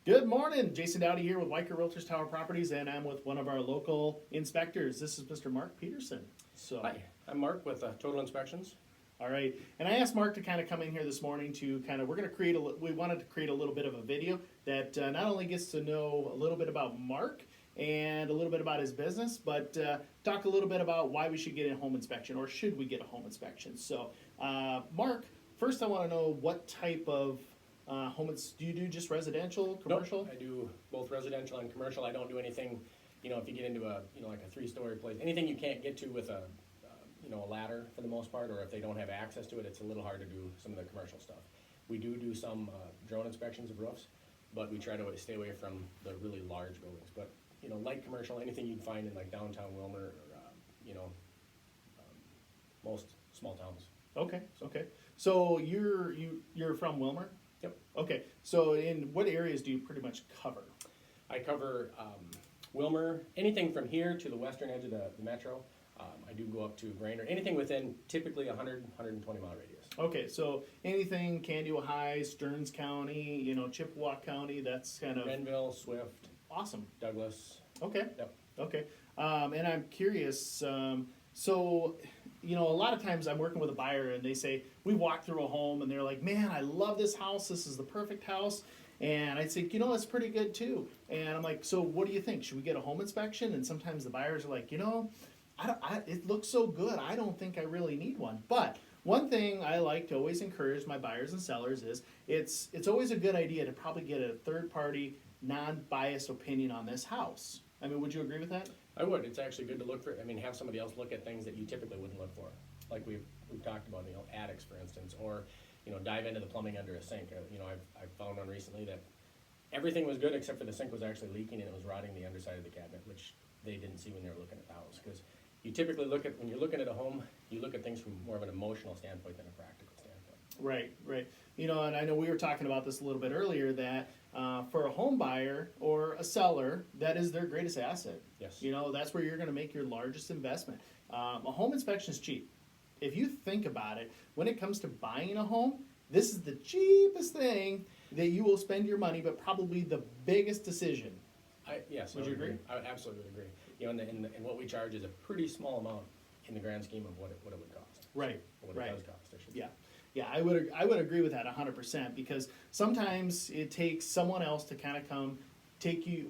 Good morning, Jason Dowdey here with Weichert Realtors Tower Properties, and I'm with one of our local inspectors. This is Mr. Mark Peterson. So, Hi, I'm Mark with Total Inspections. all right, and I asked Mark to kind of come in here this morning to we wanted to create a little bit of a video that not only gets to know a little bit about Mark and a little bit about his business, but talk a little bit about why we should get a home inspection, or should we get a home inspection. So, Mark, first I want to know what type of do you do just residential, commercial? Nope, I do both residential and commercial. I don't do anything, if you get into like a 3-story place, anything you can't get to with a ladder for the most part, or if they don't have access to it, it's a little hard to do some of the commercial stuff. We do some drone inspections of roofs, but we try to stay away from the really large buildings. But, light commercial, anything you'd find in like downtown Willmar, or, most small towns. Okay. So you're from Willmar? Yep. Okay. So in what areas do you pretty much cover? I cover Willmar, anything from here to the western edge of the metro. I do go up to Grainer, anything within typically 100, 120 mile radius. Okay, so anything Candia High, Stearns County, Chippewa County, that's kind of Renville, Swift, awesome. Douglas. Okay. Yep. Okay. And I'm curious, so, a lot of times I'm working with a buyer and they say, we walk through a home and they're like, man, I love this house. This is the perfect house. And I say, it's pretty good too. And I'm like, so what do you think? Should we get a home inspection? And sometimes the buyers are like, it looks so good. I don't think I really need one. But one thing I like to always encourage my buyers and sellers is it's always a good idea to probably get a third-party, non-biased opinion on this house. I mean, would you agree with that? I would. It's actually good to look for. Have somebody else look at things that you typically wouldn't look for, like we've talked about. Attics, for instance, or dive into the plumbing under a sink. I've found one recently that everything was good except for the sink was actually leaking and it was rotting the underside of the cabinet, which they didn't see when they were looking at the house. Because you typically when you're looking at a home, you look at things from more of an emotional standpoint than a practical standpoint. Right. And I know we were talking about this a little bit earlier that for a home buyer or a seller, that is their greatest asset. Yes. That's where you're going to make your largest investment. A home inspection is cheap. If you think about it, when it comes to buying a home, this is the cheapest thing that you will spend your money, but probably the biggest decision. Yes. Would you agree? I absolutely would agree. And what we charge is a pretty small amount in the grand scheme of what it would cost. Right. What it does cost, I should say. Yeah, I would agree with that 100%, because sometimes it takes someone else to kind of come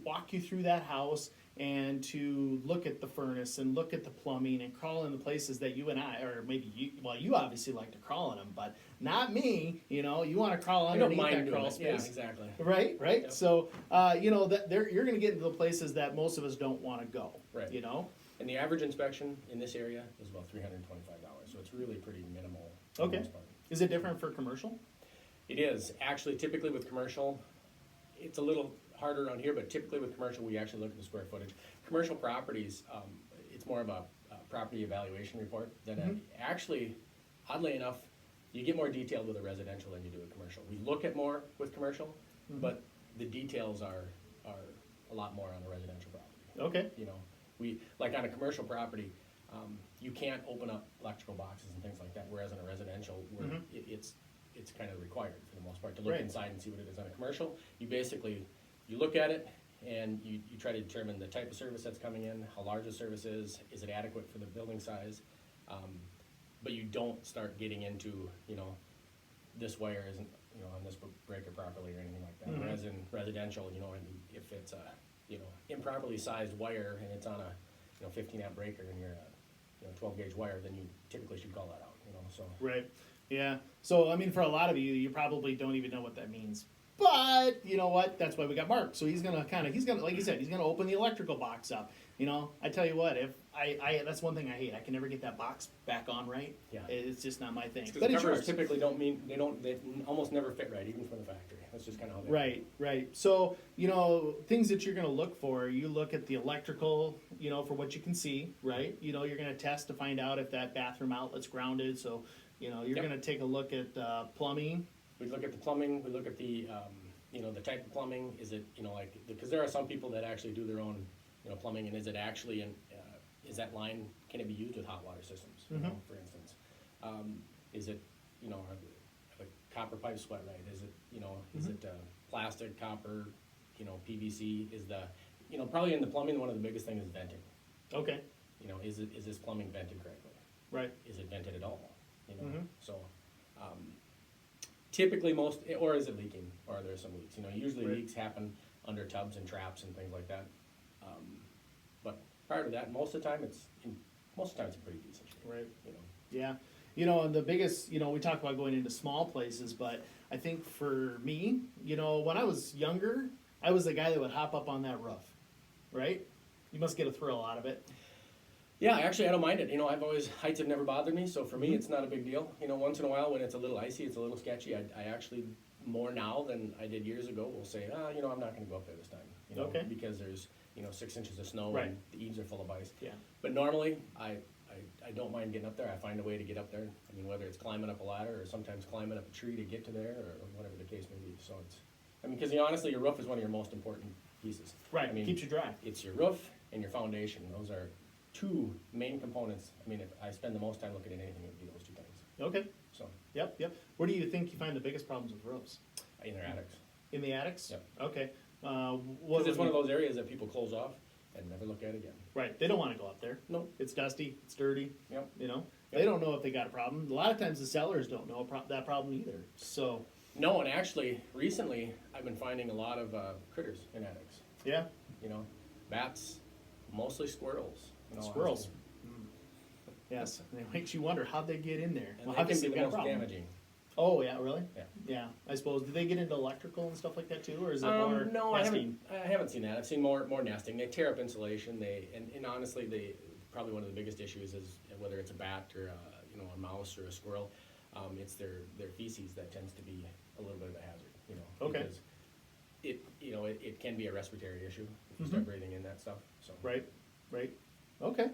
walk you through that house and to look at the furnace and look at the plumbing and crawl in the places that you and I, or maybe you obviously like to crawl in them, but not me. You want to crawl underneath that crawl space. Yeah, exactly. Right. Yep. So you're going to get into the places that most of us don't want to go. Right. And the average inspection in this area is about $325, so it's really pretty minimal. For the most part. Is it different for commercial? It is. Actually, typically with commercial, it's a little harder on here, but typically with commercial, we actually look at the square footage. Commercial properties, it's more of a property evaluation report than actually, oddly enough, you get more detailed with a residential than you do with commercial. We look at more with commercial, but the details are a lot more on a residential property. Okay. We, like on a commercial property, you can't open up electrical boxes and things like that, whereas in a residential, where it's kind of required for the most part to look inside and see what it is. On a commercial, you look at it and you try to determine the type of service that's coming in, how large the service is it adequate for the building size, but you don't start getting into, this wire isn't, on this breaker properly or anything like that. Whereas in residential, if it's a, improperly sized wire and it's on a 15 amp breaker and you're a 12 gauge wire, then you typically should call that out, so. Right. Yeah. So, for a lot of you probably don't even know what that means. But, you know what? That's why we got Mark. So he's going to, like you said, he's going to open the electrical box up. I tell you what, if that's one thing I hate. I can never get that box back on right. Yeah. It's just not my thing. But the covers typically they almost never fit right, even from the factory. That's just kind of how they Right. So, things that you're going to look for, you look at the electrical, for what you can see, right? You're going to test to find out if that bathroom outlet's grounded. So, you're going to take a look at plumbing. We look at the plumbing, we look at the, the type of plumbing. Is it, because there are some people that actually do their own, plumbing, and is it actually, is that line, can it be used with hot water systems, for instance? Is it, are the copper pipes sweat right? Is it, is it plastic, copper, PVC is probably in the plumbing, one of the biggest things is venting. Okay. Is this plumbing vented correctly? Right. Is it vented at all? Mhm. So, typically or is it leaking, or are there some leaks? Usually Right. leaks happen under tubs and traps and things like that. But prior to that, most of the time it's in pretty decent shape. Right. You know. Yeah. And the biggest, we talk about going into small places, but I think for me, when I was younger, I was the guy that would hop up on that roof, right? You must get a thrill out of it. Yeah, actually, I don't mind it. Heights have never bothered me, so for me, it's not a big deal. Once in a while, when it's a little icy, it's a little sketchy. I actually, more now than I did years ago, will say, I'm not going to go up there this time. Okay. Because there's 6 inches of snow Right. and the eaves are full of ice. Yeah. But normally, I don't mind getting up there. I find a way to get up there. Whether it's climbing up a ladder or sometimes climbing up a tree to get to there or whatever the case may be. So because honestly, your roof is one of your most important pieces. Right. Keeps you dry. It's your roof and your foundation. Those are two main components. If I spend the most time looking at anything, it would be those two things. Okay. So, Yep. Where do you think you find the biggest problems with roofs? in their attics. In the attics? Yep. Okay. Because it's one of those areas that people close off and never look at again. Right. They don't want to go up there. No. It's dusty. It's dirty. Yep. They don't know if they got a problem. A lot of times the sellers don't know that problem either. So. No, and actually, recently, I've been finding a lot of critters in attics. Yeah. Bats, mostly squirrels. Squirrels. Yes. And it makes you wonder how'd they get in there. And they can be the most damaging. Oh yeah, really? Yeah. Yeah, I suppose. Do they get into electrical and stuff like that too, or is it more No, nesting? I haven't seen that. I've seen more nesting. They tear up insulation. And honestly, probably one of the biggest issues is whether it's a bat or a mouse or a squirrel. It's their feces that tends to be a little bit of a hazard. Okay. Because it can be a respiratory issue if you start breathing in that stuff. So. Right. Okay.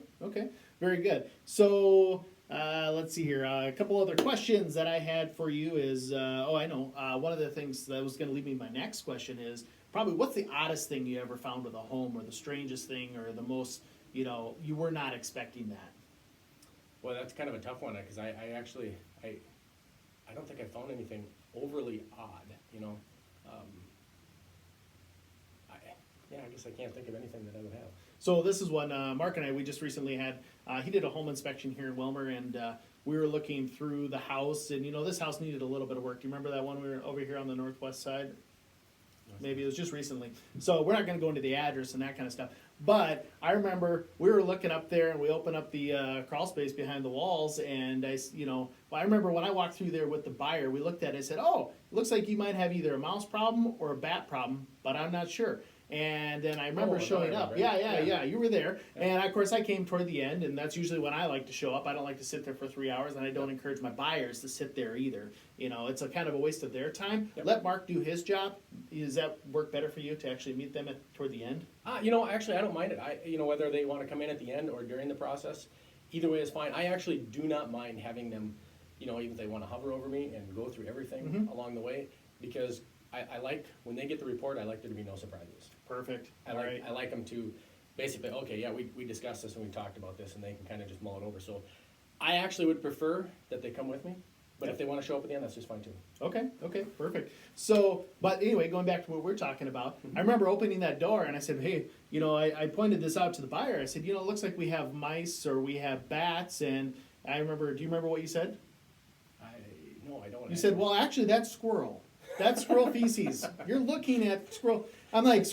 Very good. So let's see here. A couple other questions that I had for you is, I know. One of the things that was going to lead me to my next question is probably what's the oddest thing you ever found with a home, or the strangest thing, or the most, you were not expecting that? Well, that's kind of a tough one because I don't think I found anything overly odd. I guess I can't think of anything that I would have. So this is one Mark and I, we just recently had, he did a home inspection here in Willmar, and we were looking through the house, and this house needed a little bit of work. Do you remember that one we were over here on the northwest side? Maybe it was just recently. So we're not going to go into the address and that kind of stuff. But I remember we were looking up there, and we opened up the crawl space behind the walls, and I remember when I walked through there with the buyer, we looked at it and said, oh, it looks like you might have either a mouse problem or a bat problem, but I'm not sure. And then I remember showing up. Right? Yeah, you were there. Yeah. And of course I came toward the end, and that's usually when I like to show up. I don't like to sit there for 3 hours, and I don't encourage my buyers to sit there either. It's a kind of a waste of their time. Yep. Let Mark do his job. Does that work better for you to actually meet them toward the end? Actually I don't mind it. Whether they want to come in at the end or during the process, either way is fine. I actually do not mind having them, even if they want to hover over me and go through everything along the way, because I like, when they get the report, I like there to be no surprises. Perfect. I like them to basically, okay, yeah, we discussed this and we talked about this, and they can kind of just mull it over. So I actually would prefer that they come with me, but if they want to show up at the end, that's just fine too. Okay, perfect. So, but anyway, going back to what we're talking about, I remember opening that door and I said, hey, I pointed this out to the buyer. I said, it looks like we have mice or we have bats, and I remember, do you remember what you said? No, I don't. You said, well, actually, that's squirrel. That's squirrel feces. You're looking at squirrel. I'm like,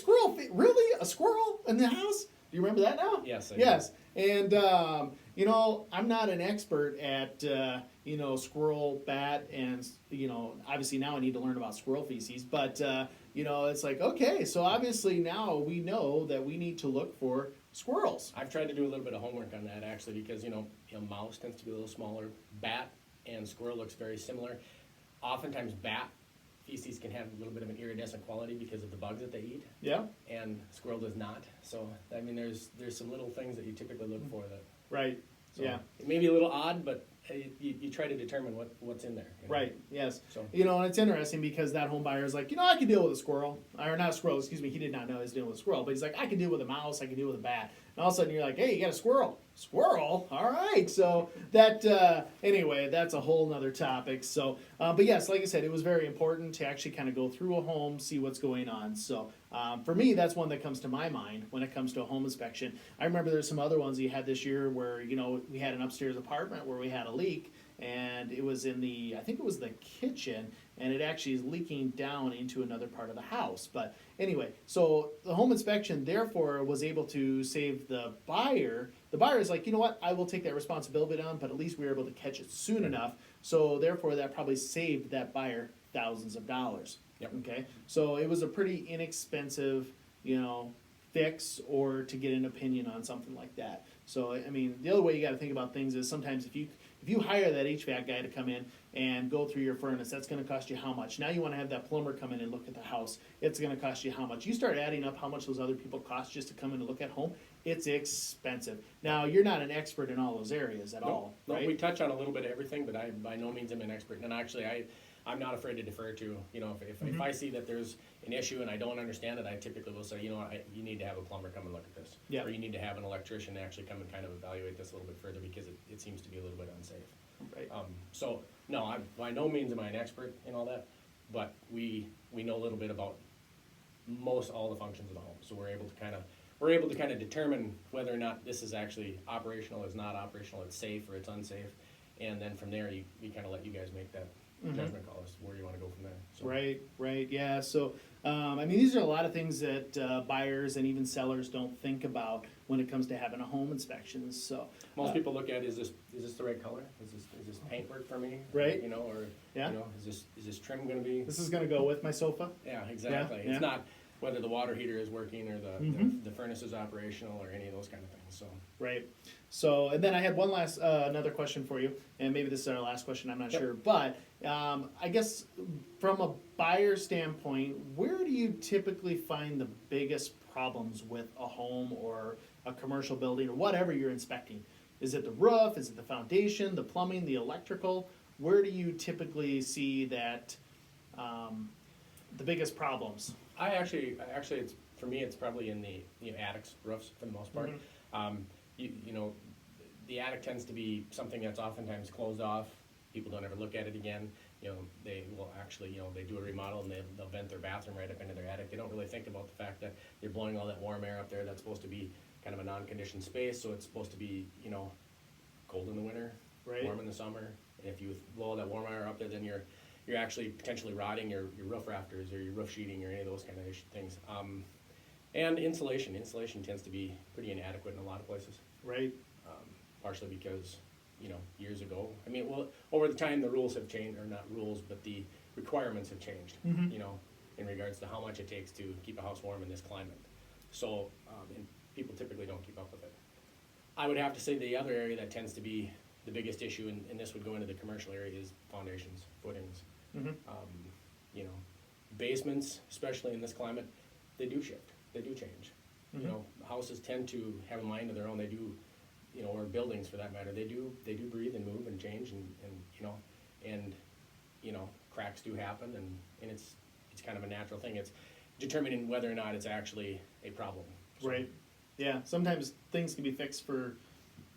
really? A squirrel in the house? Do you remember that now? Yes. Yes. And, I'm not an expert at, squirrel, bat, and, obviously now I need to learn about squirrel feces. But, it's like, okay, so obviously now we know that we need to look for squirrels. I've tried to do a little bit of homework on that, actually, because, a mouse tends to be a little smaller. Bat and squirrel looks very similar. Oftentimes bat feces can have a little bit of an iridescent quality because of the bugs that they eat. Yeah. And squirrel does not. So, there's some little things that you typically look for that. Right. So yeah. It may be a little odd, but you try to determine what's in there. Right. Yes. So. And it's interesting because that home buyer is like, I can deal with a squirrel. Or not a squirrel, excuse me. He did not know he was dealing with a squirrel, but he's like, I can deal with a mouse. I can deal with a bat. And all of a sudden you're like, hey, you got a squirrel. Squirrel? All right. So that, anyway, that's a whole nother topic. So, but yes, like I said, it was very important to actually kind of go through a home, see what's going on. So for me, that's one that comes to my mind when it comes to a home inspection. I remember there's some other ones you had this year where, we had an upstairs apartment where we had a leak, and it was in I think it was the kitchen, and it actually is leaking down into another part of the house. But anyway, so the home inspection therefore was able to save the buyer. The buyer is like, you know what, I will take that responsibility on, but at least we were able to catch it soon enough. So therefore that probably saved that buyer thousands of dollars. Yep. Okay, so it was a pretty inexpensive, fix or to get an opinion on something like that. So I mean, the other way you got to think about things is sometimes if you hire that HVAC guy to come in and go through your furnace, that's going to cost you how much? Now you want to have that plumber come in and look at the house. It's going to cost you how much? You start adding up how much those other people cost just to come in and look at home. It's expensive. Now you're not an expert in all those areas at all, right? We touch on a little bit of everything, but I by no means am an expert. And actually, I'm not afraid to defer to, if I see that there's an issue and I don't understand it, I typically will say, you need to have a plumber come and look at this. Yeah. Or you need to have an electrician actually come and kind of evaluate this a little bit further because it seems to be a little bit unsafe. Right. So, no, I by no means am I an expert in all that, but we know a little bit about most all the functions of the home. So we're able to kind of determine whether or not this is actually operational, is not operational, it's safe or it's unsafe. And then from there, we kind of let you guys make that judgment call as to where you want to go from there. So. Right, yeah. So, I mean, these are a lot of things that buyers and even sellers don't think about when it comes to having a home inspection. So most people look at, is this the right color? Is this paintwork for me? Right. Or yeah. Is this trim going to be? This is going to go with my sofa. Yeah, exactly. Yeah. It's not whether the water heater is working or the furnace is operational or any of those kind of things. So. Right. So, and then I had one last, another question for you, and maybe this is our last question, I'm not sure, but I guess from a buyer standpoint, where do you typically find the biggest problems with a home or a commercial building or whatever you're inspecting? Is it the roof? Is it the foundation, the plumbing, the electrical? Where do you typically see that, the biggest problems? Actually, it's for me. It's probably in the attics, roofs for the most part. The attic tends to be something that's oftentimes closed off. People don't ever look at it again. They will actually, they do a remodel and they'll vent their bathroom right up into their attic. They don't really think about the fact that they're blowing all that warm air up there. That's supposed to be kind of a non-conditioned space, so it's supposed to be, cold in the winter, Right. warm in the summer. And if you blow all that warm air up there, then you're actually potentially rotting your roof rafters or your roof sheeting or any of those kind of things. And insulation. Insulation tends to be pretty inadequate in a lot of places. Right. Partially because, years ago, over the time the rules have changed, or not rules, but the requirements have changed, in regards to how much it takes to keep a house warm in this climate. So, and people typically don't keep up with it. I would have to say the other area that tends to be the biggest issue, and this would go into the commercial area, is foundations, footings. Basements, especially in this climate, they do shift, they do change. Houses tend to have a mind of their own. They do, or buildings for that matter, they do breathe and move and change, and cracks do happen, and it's kind of a natural thing. It's determining whether or not it's actually a problem. So, Right. Yeah. Sometimes things can be fixed for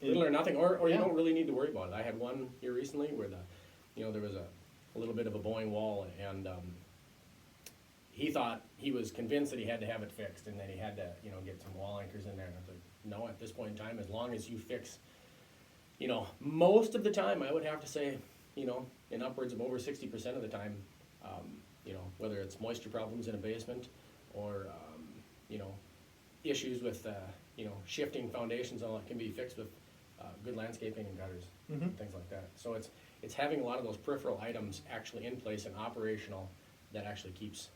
little or nothing, or Yeah. you don't really need to worry about it. I had one here recently where there was a little bit of a bowing wall, and he was convinced that he had to have it fixed, and then he had to, get some wall anchors in there. And I was like, no, at this point in time, as long as you fix, most of the time, I would have to say, in upwards of over 60% of the time, whether it's moisture problems in a basement or, issues with, shifting foundations, all that can be fixed with good landscaping and gutters, and things like that. So it's having a lot of those peripheral items actually in place and operational that actually keeps,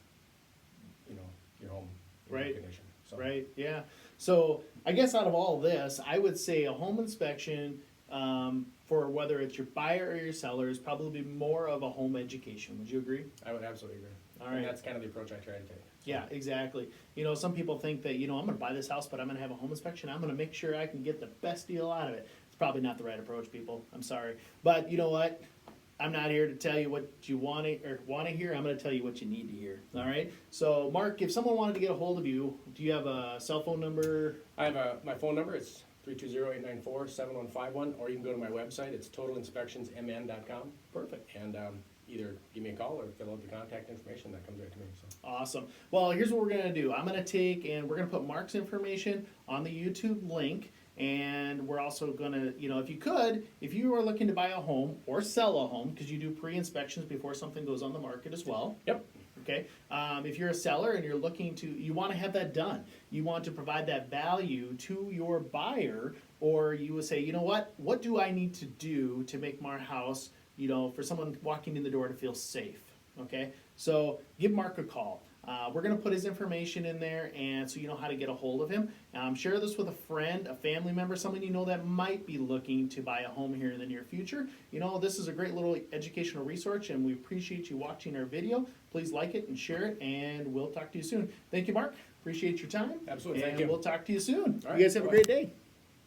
your home in Right. good condition. So. Right, yeah. So I guess out of all this, I would say a home inspection, for whether it's your buyer or your seller, is probably more of a home education. Would you agree? I would absolutely agree. All right. And that's kind of the approach I try to take. So. Yeah, exactly. Some people think that, I'm going to buy this house, but I'm going to have a home inspection. I'm going to make sure I can get the best deal out of it. It's probably not the right approach, people. I'm sorry. But you know what? I'm not here to tell you what you want to hear. I'm going to tell you what you need to hear. All right. So, Mark, if someone wanted to get a hold of you, do you have a cell phone number? I have my phone number. It's 320-894-7151, or you can go to my website. It's totalinspectionsmn.com. Perfect. And either give me a call or fill out the contact information. That comes right to me. So. Awesome. Well, here's what we're going to do. I'm going to take and we're going to put Mark's information on the YouTube link. And we're also going to, if you are looking to buy a home or sell a home, because you do pre-inspections before something goes on the market as well. Yep. Okay. If you're a seller and you're you want to have that done. You want to provide that value to your buyer, or you would say, what do I need to do to make my house, for someone walking in the door to feel safe? Okay. So give Mark a call. We're going to put his information in there, and so you know how to get a hold of him. Share this with a friend, a family member, someone you know that might be looking to buy a home here in the near future. This is a great little educational resource, and we appreciate you watching our video. Please like it and share it, and we'll talk to you soon. Thank you, Mark. Appreciate your time. Absolutely. And Thank you. we'll talk to you soon. All right. You guys have a great day.